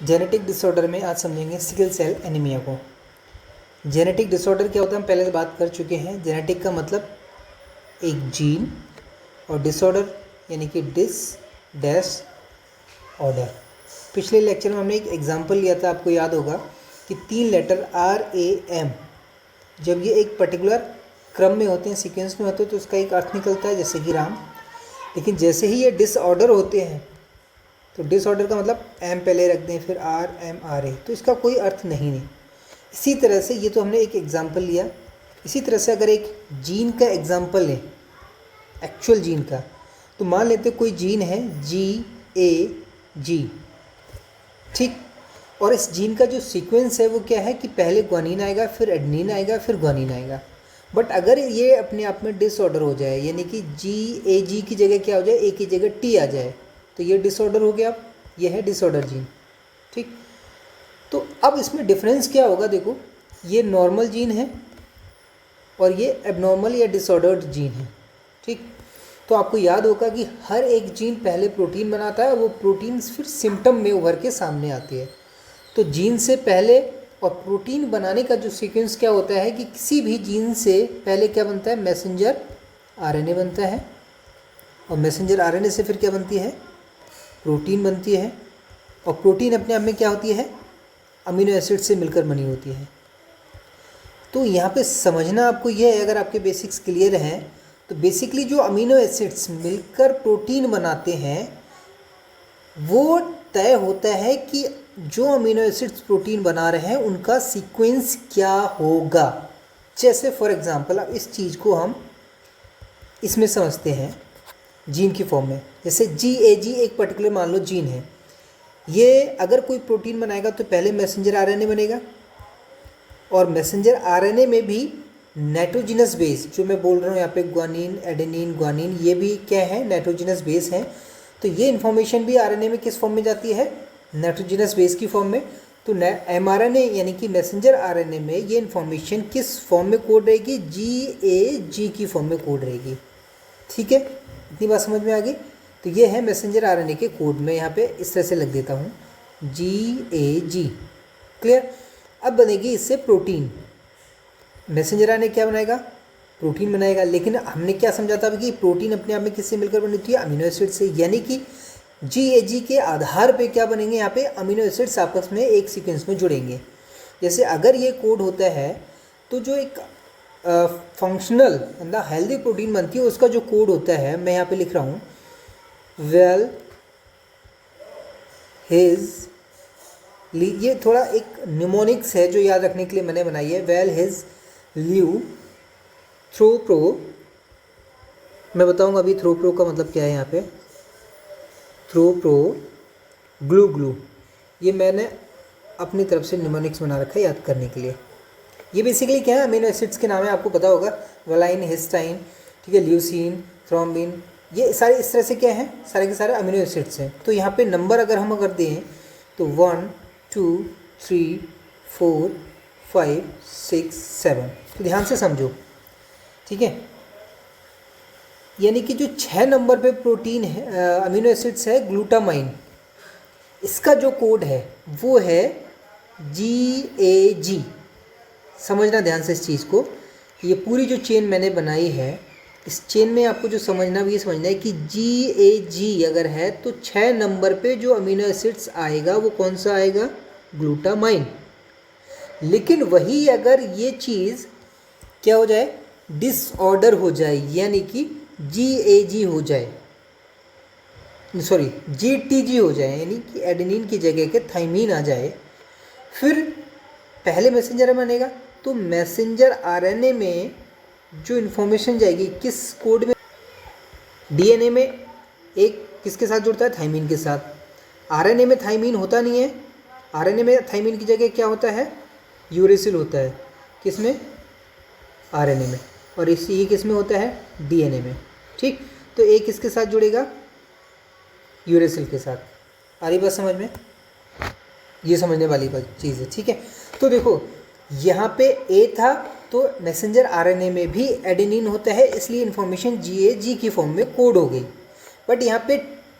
Genetic disorder में आज समझेंगे सिकल सेल एनीमिया को। जेनेटिक डिसऑर्डर क्या होता है हम पहले से बात कर चुके हैं। जेनेटिक का मतलब एक जीन और डिसऑर्डर यानी कि डैश ऑर्डर। पिछले लेक्चर में हमने एक एग्जांपल लिया था, आपको याद होगा कि 3 लेटर RAM जब ये एक पर्टिकुलर क्रम में होते हैं, सीक्वेंस में होते हैं, तो उसका एक अर्थ निकलता है जैसे कि राम। लेकिन जैसे ही ये डिसऑर्डर होते हैं तो डिसऑर्डर का मतलब एम पहले रख दें फिर RMRA, तो इसका कोई अर्थ नहीं। इसी तरह से ये तो हमने एक एग्जांपल लिया। इसी तरह से अगर एक जीन का एग्जांपल लें, एक्चुअल जीन का, तो मान लेते कोई जीन है GAG, ठीक। और इस जीन का जो सीक्वेंस है वो क्या है कि पहले ग्वानिन आएगा, फिर एडेनिन आएगा, फिर ग्वानिन आएगा। बट अगर ये अपने आप में डिसऑर्डर हो जाए, यानी कि GAG की जगह क्या हो जाए, A की जगह T आ जाए, तो ये डिसऑर्डर हो गया। ये है डिसऑर्डर जीन, ठीक। तो अब इसमें डिफरेंस क्या होगा, देखो ये नॉर्मल जीन है और ये एबनॉर्मल या डिसऑर्डर्ड जीन है, ठीक। तो आपको याद होगा कि हर एक जीन पहले प्रोटीन बनाता है, वो प्रोटीन फिर सिम्टम में उभर के सामने आती है। तो जीन से पहले और प्रोटीन बनाने का जो सीक्वेंस क्या होता है कि किसी भी जीन से पहले क्या बनता है, मैसेंजर RNA बनता है, और मैसेंजर RNA से फिर क्या बनती है, प्रोटीन बनती है। और प्रोटीन अपने आप में क्या होती है, अमीनो एसिड से मिलकर बनी होती है। तो यहाँ पे समझना आपको यह है, अगर आपके बेसिक्स क्लियर हैं तो बेसिकली जो अमीनो एसिड्स मिलकर प्रोटीन बनाते हैं वो तय होता है कि जो अमीनो एसिड्स प्रोटीन बना रहे हैं उनका सीक्वेंस क्या होगा। जैसे फॉर एग्जांपल अब इस चीज़ को हम इसमें समझते हैं जीन की फॉर्म में। जैसे GAG एक पर्टिकुलर मान लो जीन है, ये अगर कोई प्रोटीन बनाएगा तो पहले मैसेंजर RNA बनेगा, और मैसेंजर RNA में भी नाइट्रोजिनस बेस, जो मैं बोल रहा हूँ यहाँ पे ग्वानिन एडेनिन ग्वानिन, ये भी क्या है, नाइट्रोजिनस बेस है। तो ये इन्फॉर्मेशन भी RNA में किस फॉर्म में जाती है, नाइट्रोजिनस बेस की फॉर्म में। तो mRNA यानी कि मैसेंजर RNA में ये इन्फॉर्मेशन किस फॉर्म में कोड रहेगी, GAG की फॉर्म में कोड रहेगी, ठीक है। इतनी बात समझ में आ गई। तो ये है मैसेंजर RNA के कोड में, यहाँ पे इस तरह से लग देता हूँ GAG, क्लियर। अब बनेगी इससे प्रोटीन। मैसेंजर RNA क्या बनाएगा, प्रोटीन बनाएगा। लेकिन हमने क्या समझा था कि प्रोटीन अपने आप में किससे मिलकर बनी होती है, अमीनो एसिड से। यानी कि GAG के आधार पे क्या बनेंगे, यहाँ पे अमीनो एसिड्स आपस में एक सीक्वेंस में जुड़ेंगे। जैसे अगर ये कोड होता है तो जो एक फंक्शनल मतलब हेल्दी प्रोटीन बनती है उसका जो कोड होता है, मैं यहाँ पे लिख रहा हूँ, वेल हिज, ये थोड़ा एक निमोनिक्स है जो याद रखने के लिए मैंने बनाई है, वेल हिज ल्यू थ्रो प्रो। मैं बताऊंगा अभी थ्रो प्रो का मतलब क्या है। यहाँ पे थ्रो प्रो ग्लू ग्लू, ये मैंने अपनी तरफ से निमोनिक्स बना रखा है याद करने के लिए। ये बेसिकली क्या है, अमीनो एसिड्स के नाम है, आपको पता होगा, वेलाइन, हिस्टाइन, ठीक है, ल्यूसीन, थ्रोम्बिन, ये सारे इस तरह से क्या है, सारे के सारे अमीनो एसिड्स हैं। तो यहाँ पे नंबर अगर हम दें तो 1 2 3 4 5 6 7, तो ध्यान से समझो, ठीक है। यानी कि जो 6 नंबर पे प्रोटीन है, अमीनो एसिड्स है ग्लूटामाइन, इसका जो कोड है वो है GAG। समझना ध्यान से इस चीज़ को, ये पूरी जो चेन मैंने बनाई है, इस चेन में आपको जो समझना भी ये समझना है कि GAG अगर है तो 6 नंबर पे जो अमीनो एसिड्स आएगा वो कौन सा आएगा, ग्लूटामाइन। लेकिन वही अगर ये चीज़ क्या हो जाए, डिसऑर्डर हो जाए, यानी कि GAG हो जाए, सॉरी GTG हो जाए, यानी कि एडेनिन की जगह के थाइमीन आ जाए, फिर पहले मैसेंजर बनेगा। तो मैसेंजर RNA में जो इन्फॉर्मेशन जाएगी किस कोड में, DNA में एक किसके साथ जुड़ता है, थाइमीन के साथ। RNA में थाइमीन होता नहीं है, RNA में थाइमीन की जगह क्या होता है, यूरेसिल होता है, किसमें, RNA में। और ये किस में होता है, DNA में, ठीक। तो एक किसके साथ जुड़ेगा, यूरेसिल के साथ। आ रही बात समझ में, ये समझने वाली बात चीज़ है, ठीक है। तो देखो यहाँ पे A था तो मैसेंजर RNA में भी एडेनिन होता है, इसलिए इन्फॉर्मेशन GAG की फॉर्म में कोड हो गई। बट यहाँ पे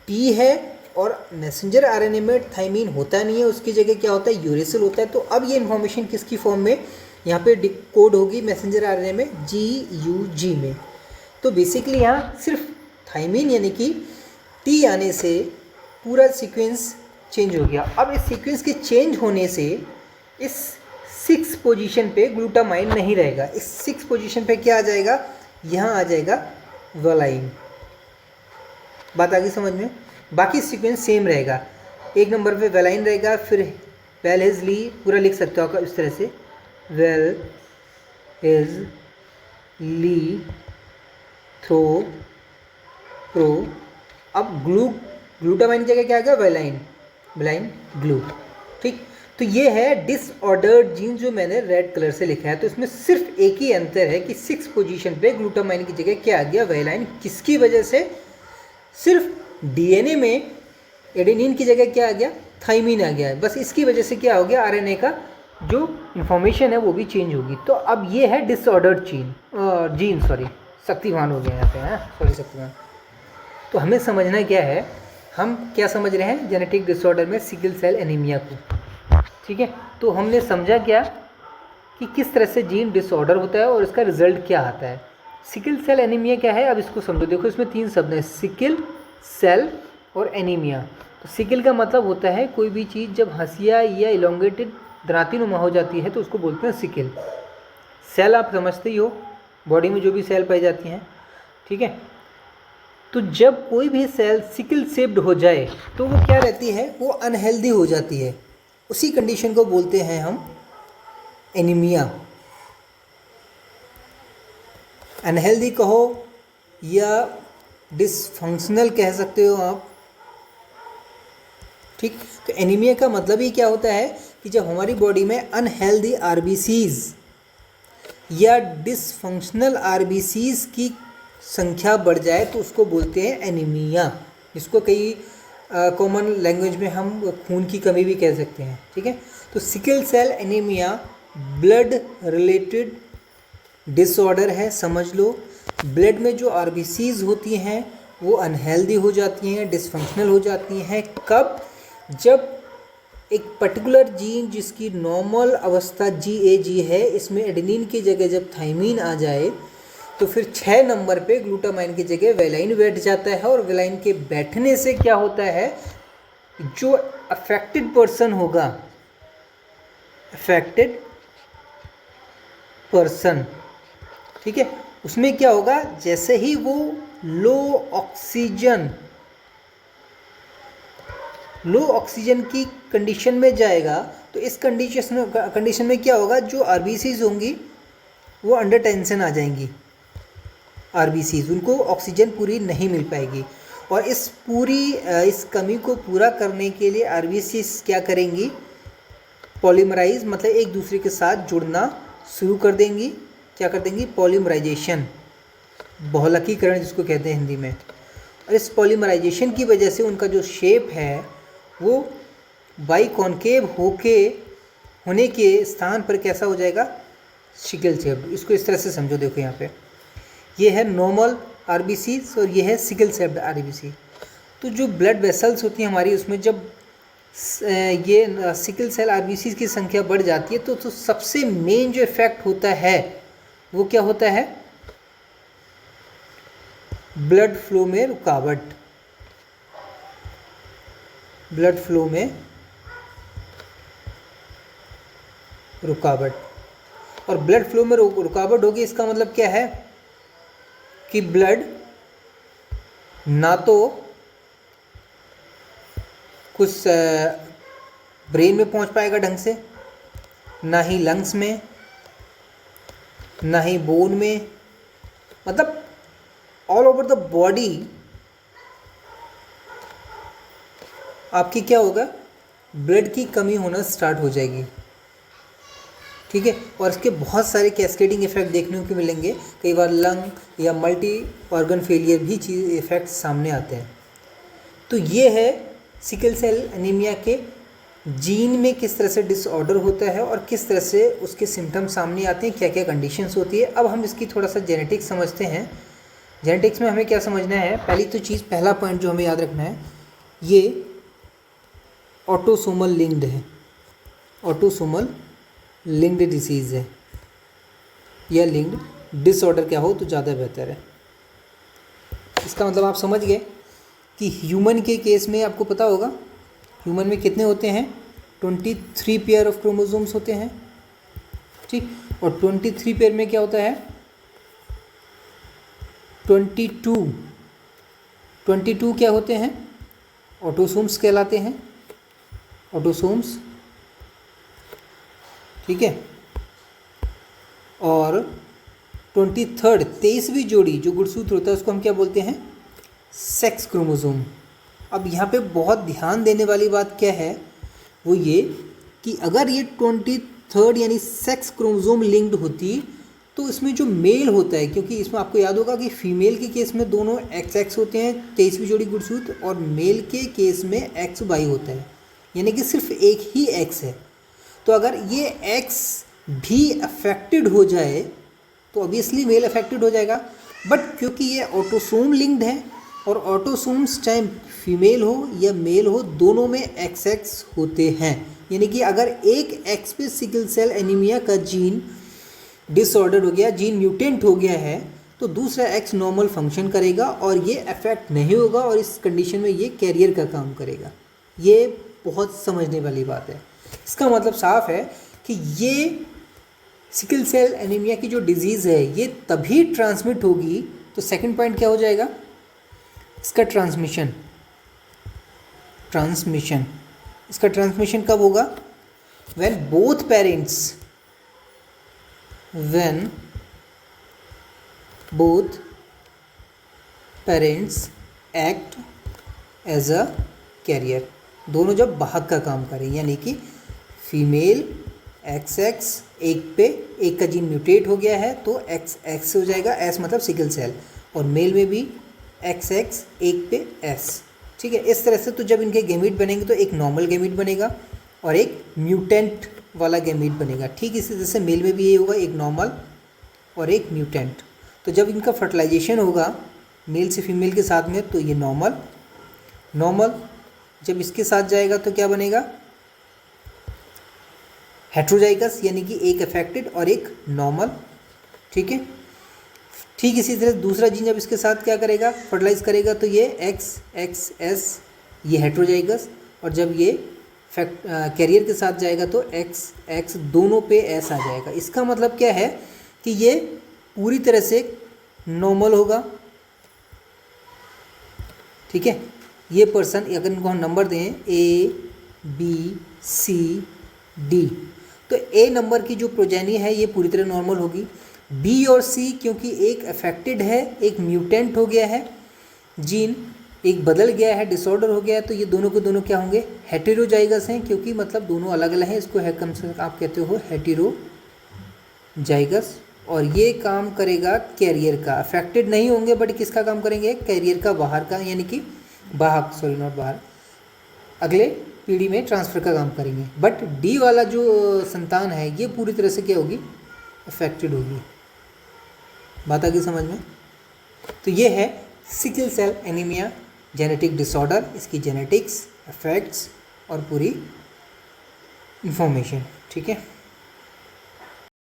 T है और मैसेंजर आरएनए में थाइमीन होता नहीं है, उसकी जगह क्या होता है, यूरेसिल होता है। तो अब ये इन्फॉर्मेशन किसकी फॉर्म में यहाँ पे डिकोड होगी मैसेंजर आरएनए में, GUG में। तो बेसिकली यहाँ सिर्फ थाइमीन यानी कि T आने से पूरा सीक्वेंस चेंज हो गया। अब इस सीक्वेंस के चेंज होने से इस 6 पोजीशन पे ग्लूटामाइन नहीं रहेगा। इस 6 पोजीशन पे क्या आ जाएगा, यहाँ आ जाएगा वेलाइन। बात आ गई समझ में। बाकी सीक्वेंस सेम रहेगा। 1 नंबर पे वेलाइन रहेगा, फिर वेल इज ली पूरा लिख सकते हो आप इस तरह से, वेल इज ली थ्रो प्रो। अब ग्लूटामाइन की जगह क्या आ गया, वेलाइन ग्लू। ठीक, तो ये है डिसऑर्डर्ड जीन जो मैंने रेड कलर से लिखा है। तो इसमें सिर्फ एक ही अंतर है कि 6 पोजीशन पे ग्लूटामाइन की जगह क्या आ गया, वेलाइन। किसकी वजह से, सिर्फ डीएनए में एडेनिन की जगह क्या आ गया, थाइमीन आ गया है। बस इसकी वजह से क्या हो गया, आरएनए का जो इंफॉर्मेशन है वो भी चेंज होगी। तो अब ये है डिसऑर्डर्ड जीन शक्तिवान हो गया यहाँ पे, है शक्तिवान। तो हमें समझना क्या है, हम क्या समझ रहे हैं जेनेटिक डिसऑर्डर में सिकल सेल एनीमिया को। ठीक है, तो हमने समझा क्या कि किस तरह से जीन डिसऑर्डर होता है और इसका रिजल्ट क्या आता है। सिकल सेल एनीमिया क्या है, अब इसको समझो। देखो इसमें 3 शब्द हैं, सिकल सेल और एनीमिया। तो सिकल का मतलब होता है कोई भी चीज़ जब हंसिया या इलोंगेटेड दराती नुमा हो जाती है तो उसको बोलते हैं सिकल। सेल आप समझते ही हो, बॉडी में जो भी सेल पाई जाती हैं। ठीक है, तो जब कोई भी सेल सिकल शेप्ड हो जाए तो वो क्या रहती है, वो अनहेल्दी हो जाती है। उसी कंडीशन को बोलते हैं हम एनीमिया। अनहेल्दी कहो या डिसफंक्शनल कह सकते हो आप। ठीक, तो एनीमिया का मतलब ही क्या होता है कि जब हमारी बॉडी में अनहेल्दी आरबीसीज या डिसफंक्शनल आरबीसीज की संख्या बढ़ जाए तो उसको बोलते हैं एनीमिया। इसको कई कॉमन लैंग्वेज में हम खून की कमी भी कह सकते हैं। ठीक है, तो sickle cell anaemia blood related disorder है, समझ लो। ब्लड में जो आरबीसीज होती हैं वो अनहेल्दी हो जाती हैं, डिसफंक्शनल हो जाती हैं। कब, जब एक पर्टिकुलर जीन जिसकी नॉर्मल अवस्था GAG है, इसमें एडेनिन की जगह जब थाइमीन आ जाए तो फिर 6 नंबर पे ग्लूटामाइन की जगह वेलाइन बैठ जाता है। और वेलाइन के बैठने से क्या होता है, जो अफेक्टेड पर्सन होगा, अफेक्टेड पर्सन, ठीक है, उसमें क्या होगा, जैसे ही वो लो ऑक्सीजन की कंडीशन में जाएगा तो इस कंडीशन में क्या होगा, जो आरबीसीज होंगी वो अंडर टेंशन आ जाएंगी। आरबीसीज, उनको ऑक्सीजन पूरी नहीं मिल पाएगी और इस कमी को पूरा करने के लिए आरबीसीज क्या करेंगी, पॉलीमराइज मतलब एक दूसरे के साथ जुड़ना शुरू कर देंगी। क्या कर देंगी, पॉलीमराइजेशन, बहुलकीकरण जिसको कहते हैं हिंदी में। और इस पॉलीमराइजेशन की वजह से उनका जो शेप है वो बाइकॉन्केव होने के स्थान पर कैसा हो जाएगा, सिकल शेप्ड। इसको इस तरह से समझो, देखो यहाँ पे ये है नॉर्मल आरबीसी और ये है सिकल शेप्ड आरबीसी। तो जो ब्लड वेसल्स होती हैं हमारी, उसमें जब ये सिकल सेल आरबीसी की संख्या बढ़ जाती है तो सबसे मेन जो इफेक्ट होता है वो क्या होता है, ब्लड फ्लो में रुकावट। ब्लड फ्लो में रुकावट, और ब्लड फ्लो में रुकावट होगी, इसका मतलब क्या है कि ब्लड ना तो कुछ ब्रेन में पहुंच पाएगा ढंग से, ना ही लंग्स में, ना ही बोन में, मतलब ऑल ओवर द बॉडी आपकी क्या होगा, ब्लड की कमी होना स्टार्ट हो जाएगी। ठीक है, और इसके बहुत सारे कैस्केडिंग इफेक्ट देखने को मिलेंगे। कई बार लंग या मल्टी ऑर्गन फेलियर भी चीज़ इफेक्ट सामने आते हैं। तो ये है सिकल सेल एनीमिया के जीन में किस तरह से डिसऑर्डर होता है और किस तरह से उसके सिम्टम्स सामने आते हैं, क्या क्या कंडीशंस होती है। अब हम इसकी थोड़ा सा जेनेटिक्स समझते हैं। जेनेटिक्स में हमें क्या समझना है, पहली तो चीज़, पहला पॉइंट जो हमें याद रखना है, ये ऑटोसोमल लिंक्ड है, ऑटोसोमल लिंक्ड डिसीज़ है, या लिंक्ड डिसऑर्डर क्या हो तो ज़्यादा बेहतर है। इसका मतलब आप समझ गए कि ह्यूमन के केस में आपको पता होगा ह्यूमन में कितने होते हैं, 23 पेयर ऑफ क्रोमोसोम्स होते हैं, ठीक। और 23 पेयर में क्या होता है, 22 क्या होते हैं, ऑटोसोम्स कहलाते हैं, ऑटोसोम्स, ठीक है। और 23वीं जोड़ी जो गुणसूत्र होता है उसको हम क्या बोलते हैं, सेक्स क्रोमोसोम। अब यहाँ पे बहुत ध्यान देने वाली बात क्या है, वो ये कि अगर ये 23rd यानी सेक्स क्रोमोसोम लिंक्ड होती तो इसमें जो मेल होता है, क्योंकि इसमें आपको याद होगा कि फीमेल के केस में दोनों XX होते हैं 23वीं जोड़ी गुणसूत्र, और मेल के केस में XY होता है, यानी कि सिर्फ एक ही X है। तो अगर ये X भी अफेक्टेड हो जाए तो ऑब्वियसली मेल अफेक्टेड हो जाएगा, बट क्योंकि ये ऑटोसोम लिंक्ड है और ऑटोसोम्स चाहे फीमेल हो या मेल हो दोनों में XX होते हैं, यानी कि अगर एक X पे सिकल सेल एनीमिया का जीन डिसऑर्डर हो गया, जीन म्यूटेंट हो गया है, तो दूसरा X नॉर्मल फंक्शन करेगा और ये अफेक्ट नहीं होगा, और इस कंडीशन में ये कैरियर का काम करेगा। ये बहुत समझने वाली बात है। इसका मतलब साफ है कि ये सिकल सेल एनीमिया की जो डिजीज़ है ये तभी ट्रांसमिट होगी, तो सेकंड पॉइंट क्या हो जाएगा इसका, ट्रांसमिशन। इसका ट्रांसमिशन कब होगा, when both parents act as a carrier, दोनों जब वाहक का काम करें, यानी कि फीमेल XX एक का जीन म्यूटेट हो गया है तो XX हो जाएगा, S मतलब सिकल सेल, और मेल में भी XX एक पे S, ठीक है। इस तरह से तो जब इनके गैमीट बनेंगे तो एक नॉर्मल गैमीट बनेगा और एक म्यूटेंट वाला गैमीट बनेगा, ठीक इसी तरह से मेल में भी ये होगा, एक नॉर्मल और एक म्यूटेंट। तो जब इनका फर्टिलाइजेशन होगा मेल से फीमेल के साथ में तो ये नॉर्मल जब इसके साथ जाएगा तो क्या बनेगा, हेट्रोजाइगस, यानी कि एक अफेक्टेड और एक नॉर्मल, ठीक है। ठीक इसी तरह दूसरा जीन जब इसके साथ क्या करेगा, फर्टिलाइज करेगा, तो ये XXS ये हेट्रोजाइगस, और जब ये कैरियर के साथ जाएगा तो XX दोनों पे S आ जाएगा। इसका मतलब क्या है कि ये पूरी तरह से नॉर्मल होगा, ठीक है। ये पर्सन अगर इनको हम नंबर दें A B C D, तो A नंबर की जो प्रोजेनी है ये पूरी तरह नॉर्मल होगी। B और C क्योंकि एक अफेक्टेड है, एक म्यूटेंट हो गया है, जीन एक बदल गया है, डिसऑर्डर हो गया है, तो ये दोनों के दोनों क्या होंगे, हेटेरोजाइगस हैं, क्योंकि मतलब दोनों अलग अलग हैं, इसको है कम से कम आप कहते हो हेटेरोजाइगस। और ये काम करेगा कैरियर का, अफेक्टेड नहीं होंगे बट किसका काम करेंगे, कैरियर का, बाहर का, यानी कि वाहक, सॉरी नॉट बाहर, अगले पीढ़ी में ट्रांसफ़र का काम करेंगे। बट डी वाला जो संतान है ये पूरी तरह से क्या होगी, अफेक्टेड होगी। बात आ गई समझ में। तो ये है sickle cell anaemia genetic disorder, इसकी जेनेटिक्स, इफेक्ट्स और पूरी इंफॉर्मेशन, ठीक है।